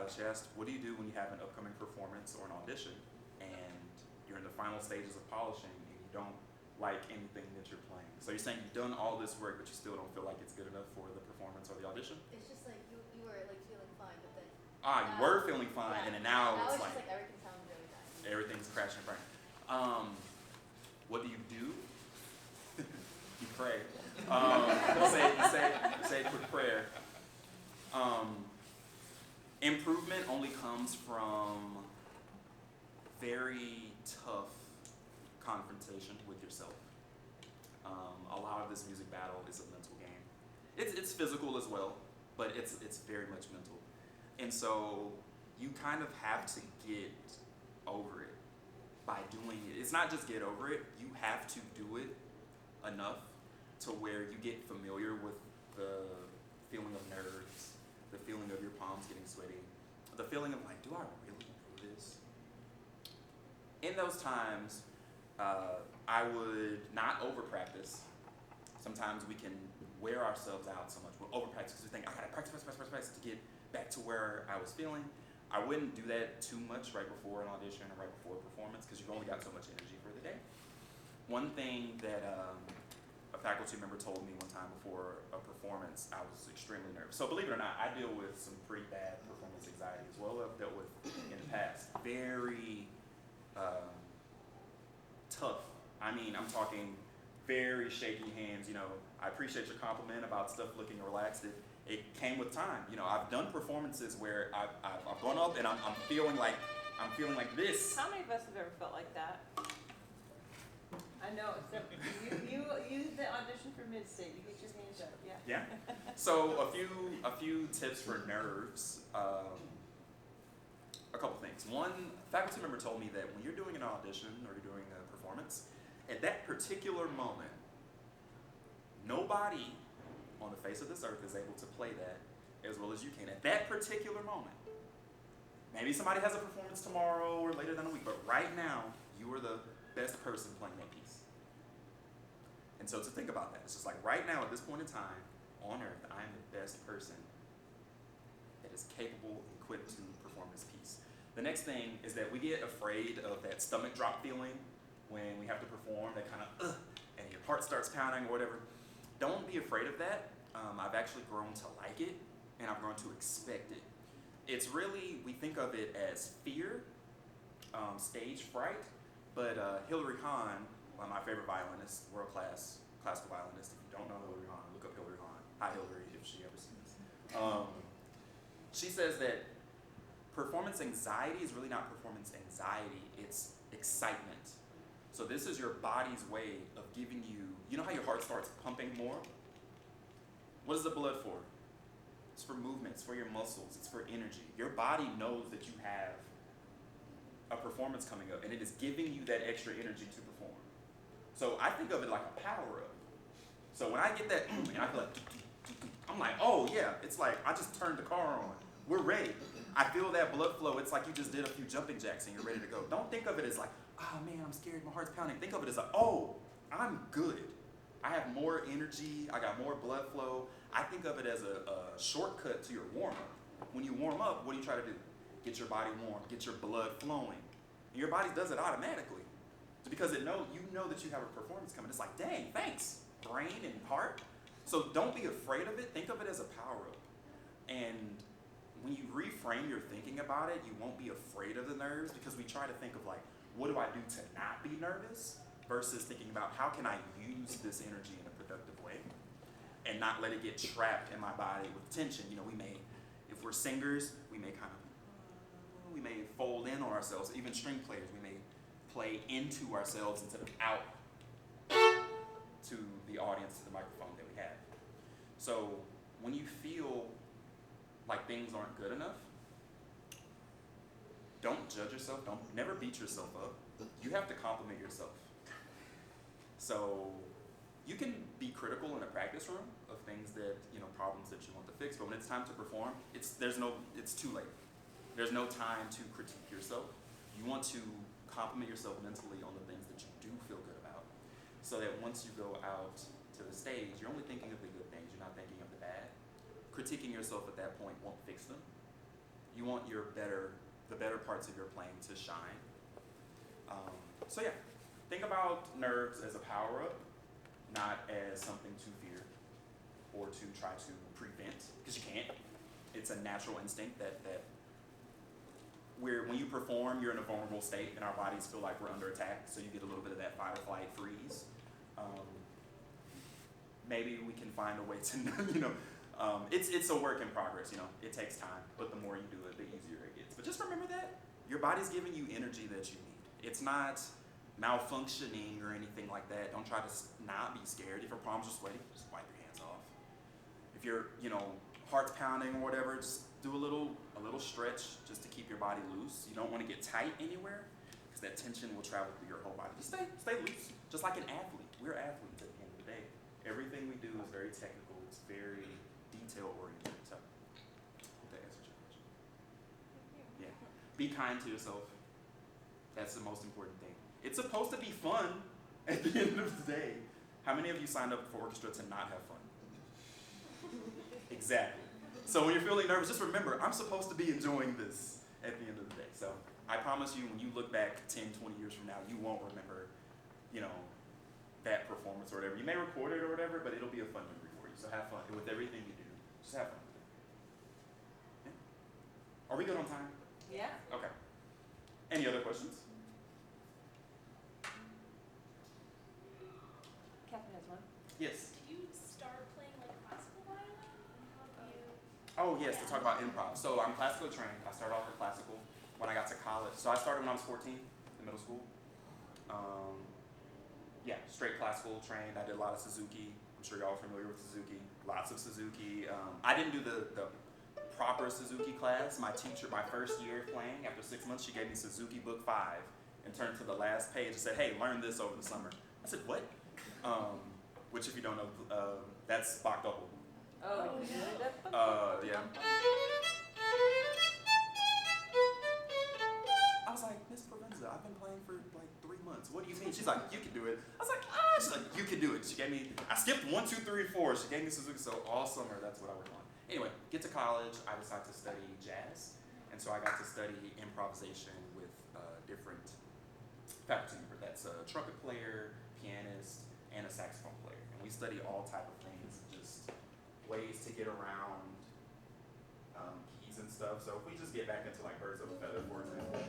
Speaker 2: She asked, what do you do when you have an upcoming performance or an audition and you're in the final stages of polishing and you don't like anything that you're playing? So you're saying you've done all this work but you still don't feel like it's good enough for the performance or the audition?
Speaker 3: It's just like you were like feeling fine, but then
Speaker 2: You were feeling fine, and then now it's
Speaker 3: it's
Speaker 2: like
Speaker 3: just like everything sounds really bad.
Speaker 2: everything's crashing and burning. What do? You pray. You say a quick prayer. Improvement only comes from very tough confrontation with yourself. A lot of this music battle is a mental game. It's physical as well, but it's very much mental. And so you kind of have to get over it by doing it. It's not just get over it, you have to do it enough to where you get familiar with the feeling of nerves, the feeling of your palms getting sweaty, the feeling of like, do I really do this? In those times, I would not over practice. Sometimes we can wear ourselves out so much. We'll over practice because we think, I gotta practice to get back to where I was feeling. I wouldn't do that too much right before an audition or right before a performance because you've only got so much energy for the day. One thing that a faculty member told me one time before a performance, I was extremely nervous. So believe it or not, I deal with some pretty bad performance anxiety as well. I've dealt with in the past. Very tough. I mean, I'm talking very shaky hands. I appreciate your compliment about stuff looking relaxed. It came with time. I've done performances where I've gone up and I'm feeling like I'm feeling like this.
Speaker 4: How many of us have ever felt like that? I know, except you the audition for Mid-State, you get your hands up, yeah.
Speaker 2: Yeah. So a few tips for nerves. A couple things. One, faculty member told me that when you're doing an audition or you're doing a performance, at that particular moment, nobody on the face of this earth is able to play that as well as you can at that particular moment. Maybe somebody has a performance tomorrow or later than a week, but right now, you are the best person playing that piece. And so to think about that, it's just like right now at this point in time on earth, I am the best person that is capable and equipped to perform this piece. The next thing is that we get afraid of that stomach drop feeling when we have to perform, that kind of, and your heart starts pounding or whatever. Don't be afraid of that. I've actually grown to like it, and I've grown to expect it. It's really, we think of it as fear, stage fright, but Hilary Hahn, one of my favorite violinists, world-class classical violinist. If you don't know Hilary Hahn, look up Hilary Hahn. Hi Hilary, if she ever sees this. She says that performance anxiety is really not performance anxiety, it's excitement. So this is your body's way of giving you, you know how your heart starts pumping more? What is the blood for? It's for movement, it's for your muscles, it's for energy. Your body knows that you have a performance coming up, and it is giving you that extra energy to perform. So I think of it like a power-up. So when I get that, and I feel like, I'm like, oh yeah, it's like I just turned the car on. We're ready. I feel that blood flow. It's like you just did a few jumping jacks and you're ready to go. Don't think of it as like, oh man, I'm scared, my heart's pounding. Think of it as like, oh, I'm good. I have more energy, I got more blood flow. I think of it as a shortcut to your warm-up. When you warm up, what do you try to do? Get your body warm, get your blood flowing. And your body does it automatically. Because you know that you have a performance coming. It's like, dang, thanks, brain and heart. So don't be afraid of it. Think of it as a power-up. And when you reframe your thinking about it, you won't be afraid of the nerves, because we try to think of like, what do I do to not be nervous? Versus thinking about how can I use this energy in a productive way and not let it get trapped in my body with tension. You know, if we're singers, we may fold in on ourselves. Even string players, we may play into ourselves instead of out to the audience, to the microphone that we have. So when you feel like things aren't good enough, don't judge yourself, never beat yourself up. You have to compliment yourself. So you can be critical in a practice room of things that, problems that you want to fix, but when it's time to perform, it's too late. There's no time to critique yourself. You want to compliment yourself mentally on the things that you do feel good about, so that once you go out to the stage, you're only thinking of the good things, you're not thinking of the bad. Critiquing yourself at that point won't fix them. You want the better parts of your playing to shine. So yeah, think about nerves as a power-up, not as something to fear or to try to prevent, because you can't. It's a natural instinct that when you perform, you're in a vulnerable state and our bodies feel like we're under attack, so you get a little bit of that fight or flight freeze. Maybe we can find a way to, it's a work in progress, it takes time, but the more you do it, the easier it gets. But just remember that your body's giving you energy that you need. It's not malfunctioning or anything like that. Don't try to not be scared. If your palms are sweaty, just wipe your hands off. If your heart's pounding or whatever, just do a little stretch just to keep your body loose. You don't want to get tight anywhere, because that tension will travel through your whole body. Just stay loose, just like an athlete. We're athletes at the end of the day. Everything we do is very technical. It's very detail oriented. So, hope that answers your question. Yeah. Be kind to yourself. That's the most important thing. It's supposed to be fun at the end of the day. How many of you signed up for orchestra to not have fun? Exactly. So when you're feeling nervous, just remember, I'm supposed to be enjoying this at the end of the day. So I promise you, when you look back 10, 20 years from now, you won't remember, that performance or whatever. You may record it or whatever, but it'll be a fun memory for you. So have fun with everything you do. Just have fun with it. Yeah? Are we good on time?
Speaker 4: Yeah.
Speaker 2: Okay. Any other questions?
Speaker 4: Catherine has one.
Speaker 2: Yes.
Speaker 6: Did you start playing like classical violin? And how do you?
Speaker 2: Oh yes, to talk about improv. So I'm classically trained. I started off with classical. when I got to college. So I started when I was 14 in middle school. Yeah, straight classical trained. I did a lot of Suzuki. I'm sure y'all are familiar with Suzuki. Lots of Suzuki. I didn't do the proper Suzuki class. My teacher, my first year playing, after 6 months, she gave me Suzuki Book 5 and turned to the last page and said, hey, learn this over the summer. I said, what? Which, if you don't know, that's Bach double.
Speaker 4: Oh,
Speaker 2: Yeah. I was like, Miss Provenza, I've been playing for like 3 months. What do you mean? She's like, you can do it. I was like, ah. She's like, you can do it. She gave me, I skipped 1, 2, 3, 4. She gave me Suzuki, so all summer, that's what I worked on. Anyway, get to college, I decided to study jazz. And so I got to study improvisation with different faculty members. That's a trumpet player, pianist, and a saxophone player. And we study all type of things, just ways to get around keys and stuff. So if we just get back into like birds of a feather, for example.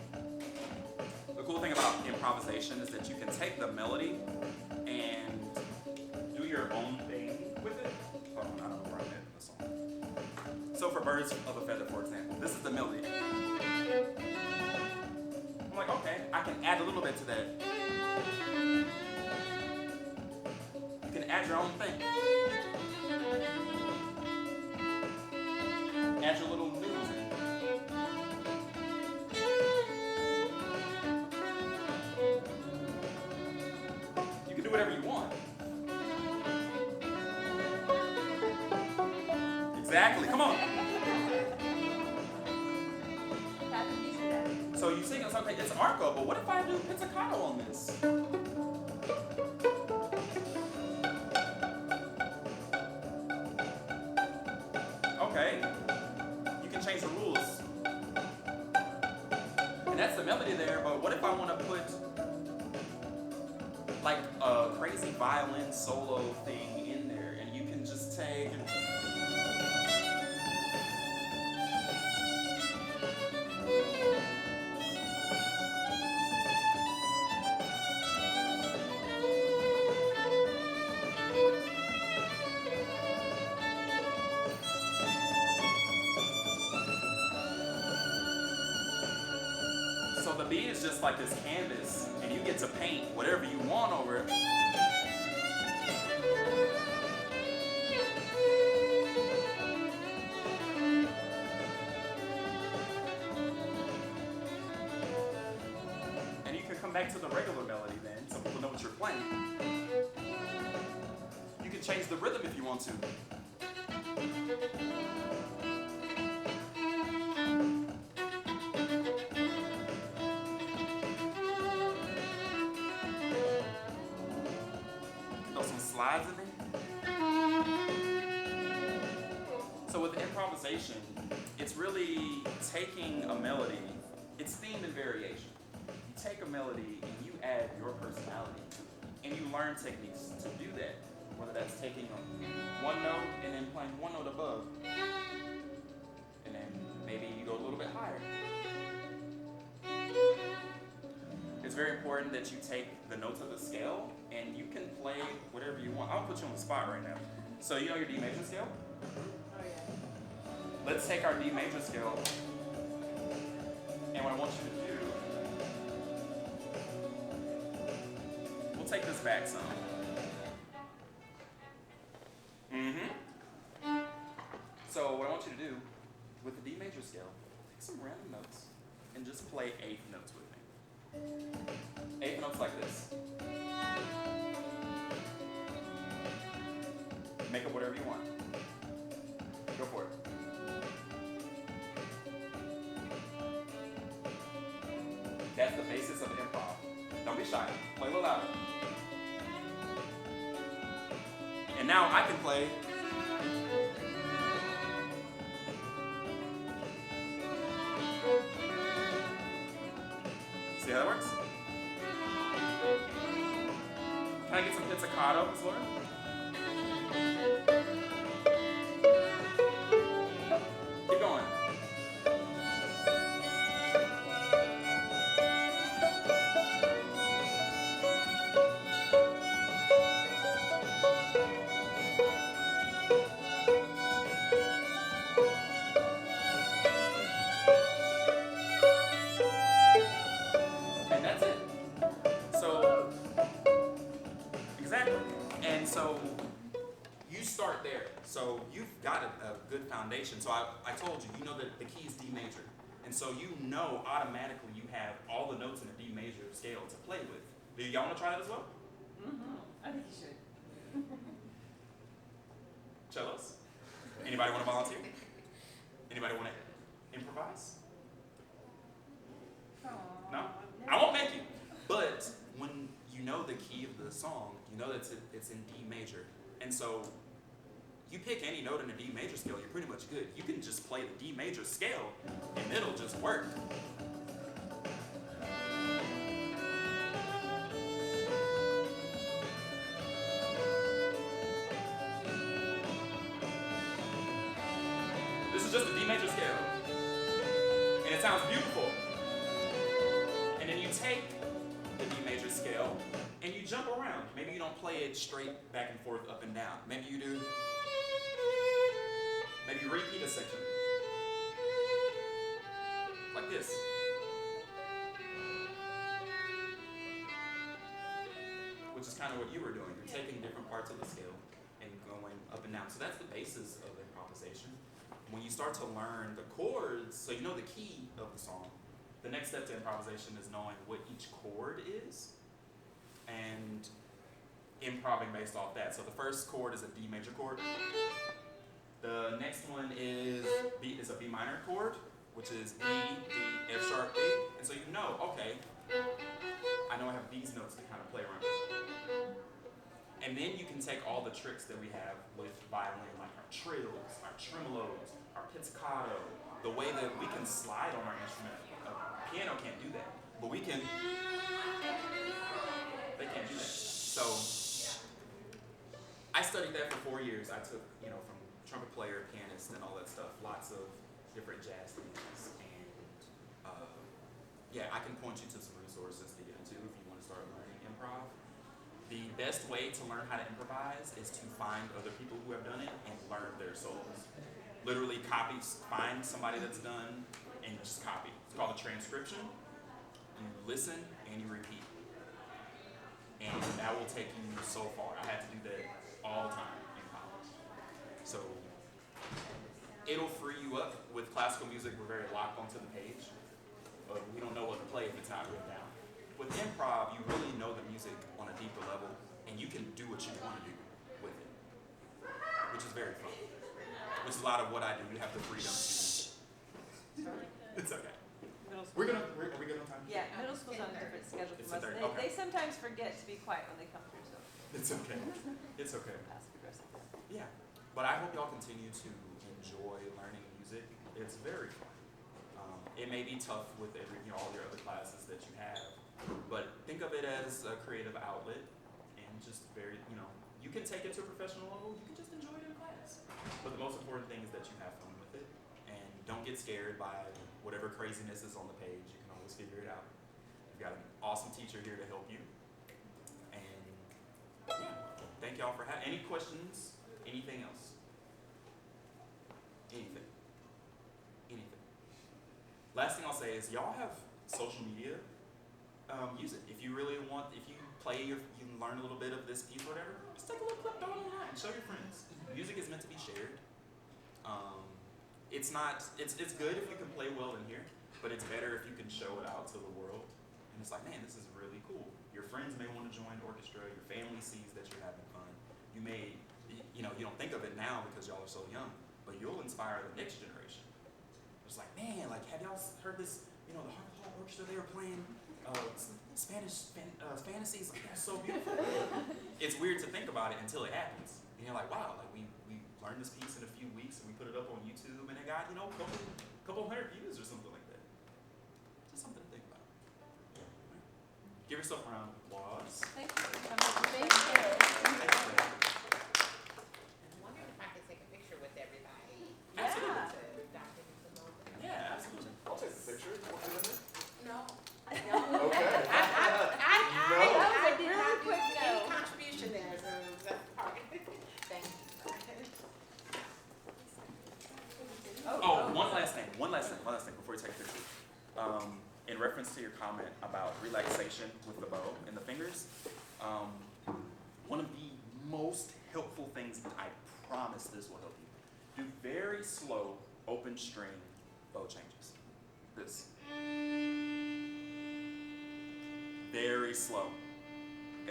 Speaker 2: The cool thing about improvisation is that you can take the melody and do your own thing with it. Hold on, I don't know where I'm at in the song. So for birds of a feather, for example, this is the melody. I'm like, okay, I can add a little bit to that. You can add your own thing. Add your little noodles in. You can do whatever you want. Exactly, come on. So you sing, it's okay, it's arco, but what if I do pizzicato on this? Okay, you can change the rules. And that's the melody there, but what if I want to put like a crazy violin solo thing in there, and you can just take and so the beat is just like this canvas, and you get to paint whatever you want over it. And you can come back to the regular melody then, so people know what you're playing. You can change the rhythm if you want to. Slides in there. So with improvisation, it's really taking a melody, it's theme and variation. You take a melody and you add your personality to it, and you learn techniques to do that. Whether that's taking one note and then playing one note above, and then maybe you go a little bit higher. It's very important that you take the notes of the scale and you can play whatever you want. I'll put you on the spot right now. So you know your D major scale?
Speaker 4: Oh yeah.
Speaker 2: Let's take our D major scale, and what I want you to do, we'll take this back some. So what I want you to do with the D major scale, take some random notes and just play eighth notes with me. Eighth notes like this. Make up whatever you want. Go for it. That's the basis of improv. Don't be shy. Play a little louder. And now I can play. See how that works? Can I get some pizzicato, Miss Laura? Keep going. so you start there. So you've got a good foundation. So I told you, you know that the key is D major. And so you know automatically you have all the notes in a D major scale to play with. Do y'all want to try that as well?
Speaker 4: I think you should.
Speaker 2: Cellos? Anybody want to volunteer? Anybody want to improvise? No? I won't make you. But when you know the key of the song, you know that it's in D major. And so you pick any note in a D major scale, you're pretty much good. You can just play the D major scale and it'll just work. This is just a D major scale. And it sounds beautiful. And then you take the D major scale and you jump around. Maybe you don't play it straight back and forth, up and down. Maybe you do. Maybe you repeat a section. Like this. Which is kind of what you were doing. You're taking different parts of the scale and going up and down. So that's the basis of improvisation. When you start to learn the chords, so you know the key of the song, the next step to improvisation is knowing what each chord is and improving based off that. So the first chord is a D major chord. The next one is a B minor chord, which is E, D, F sharp, B. And so you know, okay, I know I have these notes to kind of play around with. And then you can take all the tricks that we have with violin, like our trills, our tremolos, our pizzicato, the way that we can slide on our instrument. A piano can't do that, but we can. They can't do that. So I studied that for 4 years. I took, from trumpet player, pianist, and all that stuff, lots of different jazz things. And I can point you to some resources to get into if you want to start learning improv. The best way to learn how to improvise is to find other people who have done it and learn their solos. Literally find somebody that's done and just copy. It's called a transcription. You listen and you repeat. And that will take you so far. I had to do that all the time in college. So it'll free you up. With classical music, we're very locked onto the page. But we don't know what to play if it's not written down. With improv, you really know the music on a deeper level, and you can do what you want to do with it, which is very fun. Which is a lot of what I do. You have the freedom to. It's okay.
Speaker 4: Middle school.
Speaker 2: Are we good on time?
Speaker 4: Yeah, middle school's on a different schedule
Speaker 2: It's
Speaker 4: from us.
Speaker 2: 10:30,
Speaker 4: They,
Speaker 2: okay.
Speaker 4: they sometimes forget to be quiet when they come through, so
Speaker 2: It's okay. It's okay.
Speaker 4: passive aggressive.
Speaker 2: Yeah. But I hope y'all continue to enjoy learning music. It's very fun. It may be tough with all your other classes that you have, but think of it as a creative outlet and just very, you can take it to a professional level, you can just enjoy it in class. But the most important thing is that you have fun with it and don't get scared by whatever craziness is on the page. You can always figure it out. You've got an awesome teacher here to help you. And thank y'all for having. Any questions? Anything else? Anything. Last thing I'll say is y'all have social media. Use it. If you really want, if you play, you can learn a little bit of this piece or whatever, just take a little clip, throw it online, show your friends. Music is meant to be shared. It's good if you can play well in here, but it's better if you can show it out to the world. And it's like, man, this is really cool. Your friends may want to join Orchestra, your family sees that you're having fun. You may, you don't think of it now because y'all are so young, but you'll inspire the next generation. It's like, man, have y'all heard this, the Harpeth Orchestra, they were playing Spanish fantasies, that's so beautiful. It's weird to think about it until it happens. And you're like, wow, we learned this piece in a few weeks and we put it up on YouTube and it got, a couple hundred views or something like that. Just something to think about. Right. Give yourself a round of applause.
Speaker 4: Thank you for coming.
Speaker 3: Thank you.
Speaker 5: I'm wondering if I could take a picture with everybody.
Speaker 4: Yeah.
Speaker 5: To document the moment.
Speaker 2: Yeah, absolutely.
Speaker 1: I'll take the picture. Want to do that?
Speaker 5: No.
Speaker 1: Okay.
Speaker 5: I did
Speaker 4: really
Speaker 5: not do
Speaker 4: quick
Speaker 5: any
Speaker 4: no.
Speaker 5: contribution there, so that's part. Thank you.
Speaker 2: Oh, one last thing before you take a picture. In reference to your comment about relaxation with the bow and the fingers, one of the most helpful things, and I promise this will help you. Do very slow open string bow changes. This. Very slow.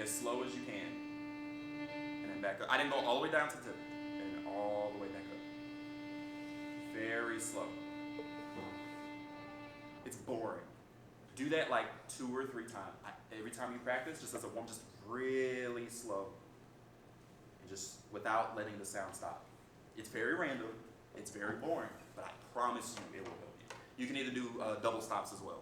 Speaker 2: As slow as you can. And then back up. I didn't go all the way down to the tip. And all the way back up. Very slow. It's boring. Do that like 2 or 3 times. Every time you practice, just as a one, just really slow. And just without letting the sound stop. It's very random. It's very boring. But I promise you it will help you. You can either do double stops as well.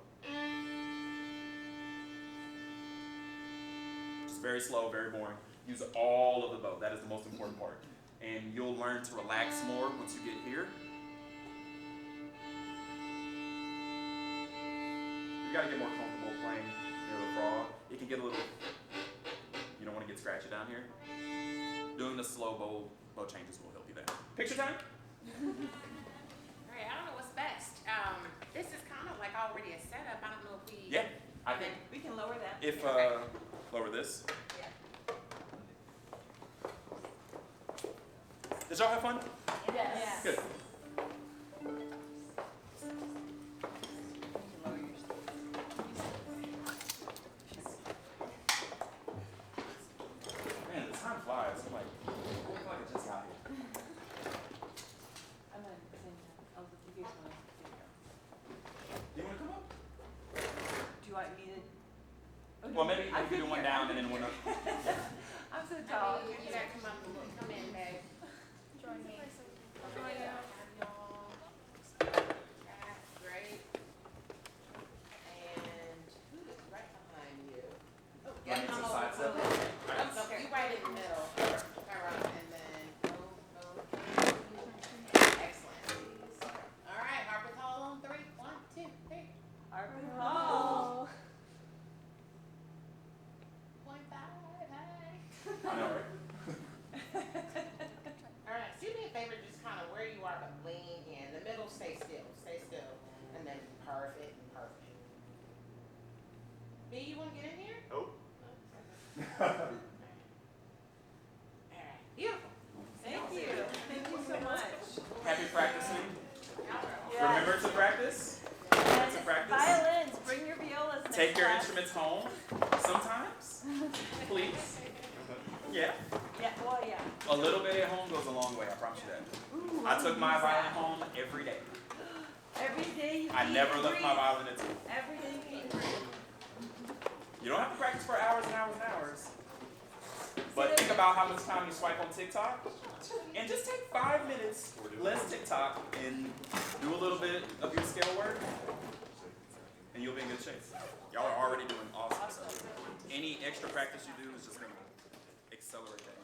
Speaker 2: Just very slow, very boring. Use all of the bow. That is the most important part. And you'll learn to relax more once you get here. You gotta get more comfortable playing near the frog. It can get a little, you don't want to get scratchy down here. Doing the slow bow changes will help you there. Picture time?
Speaker 5: Alright, I don't know what's best. This is kind of like already a setup. I don't know if we.
Speaker 2: Yeah, I think
Speaker 4: We can lower that.
Speaker 2: if, lower this.
Speaker 5: Yeah.
Speaker 2: Did y'all have fun?
Speaker 3: Yes.
Speaker 2: Good. Man, the time flies. I'm like, I feel like I just got here.
Speaker 4: I'm gonna send you guys want to
Speaker 2: Do you want to come up?
Speaker 4: Do you want me to? Oh,
Speaker 2: Well,
Speaker 4: no,
Speaker 2: maybe
Speaker 4: I
Speaker 2: you do
Speaker 4: could
Speaker 2: one
Speaker 4: hear-
Speaker 2: down and then one up.
Speaker 4: I'm so
Speaker 5: I
Speaker 4: tall.
Speaker 5: mean, you gotta come up and look. Come in, babe.
Speaker 6: Join me.
Speaker 5: Join y'all. That's great. And who is right behind you? Oh,
Speaker 2: Want me to
Speaker 5: I'm over.
Speaker 2: side step?
Speaker 5: I'm so, you right in the middle. Alright, and then go. Excellent. Alright, Harpeth Hall on 3. 1, 2, 3.
Speaker 4: Harpeth Hall.
Speaker 5: 0.5, hey.
Speaker 2: I know, right?
Speaker 5: Alright, do me a favor, just kind of where you are, but lean in. The middle, stay still, and then perfect. B, you want to get in here?
Speaker 2: Oh.
Speaker 5: Alright, beautiful.
Speaker 4: Thank you. Thank you so much.
Speaker 2: Happy practicing.
Speaker 4: Yes.
Speaker 2: Remember to practice.
Speaker 4: Yes.
Speaker 2: To practice.
Speaker 4: Violins, bring your violas next
Speaker 2: Take your
Speaker 4: class.
Speaker 2: instruments home sometimes, please. Yeah.
Speaker 4: Yeah, well, yeah.
Speaker 2: A little bit at home goes a long way, I promise you that.
Speaker 4: Ooh,
Speaker 2: I took my
Speaker 4: use
Speaker 2: violin
Speaker 4: that.
Speaker 2: home every day.
Speaker 4: Every day you
Speaker 2: I
Speaker 4: eat
Speaker 2: never
Speaker 4: and
Speaker 2: left my
Speaker 4: breathe.
Speaker 2: violin at school.
Speaker 4: Every day you eat and breathe.
Speaker 2: You don't have to practice for hours and hours and hours. But think about how much time you swipe on TikTok. And just take 5 minutes, less TikTok, and do a little bit of your scale work. And you'll be in good shape. Y'all are already doing awesome. So any extra practice you do is just going to accelerate that.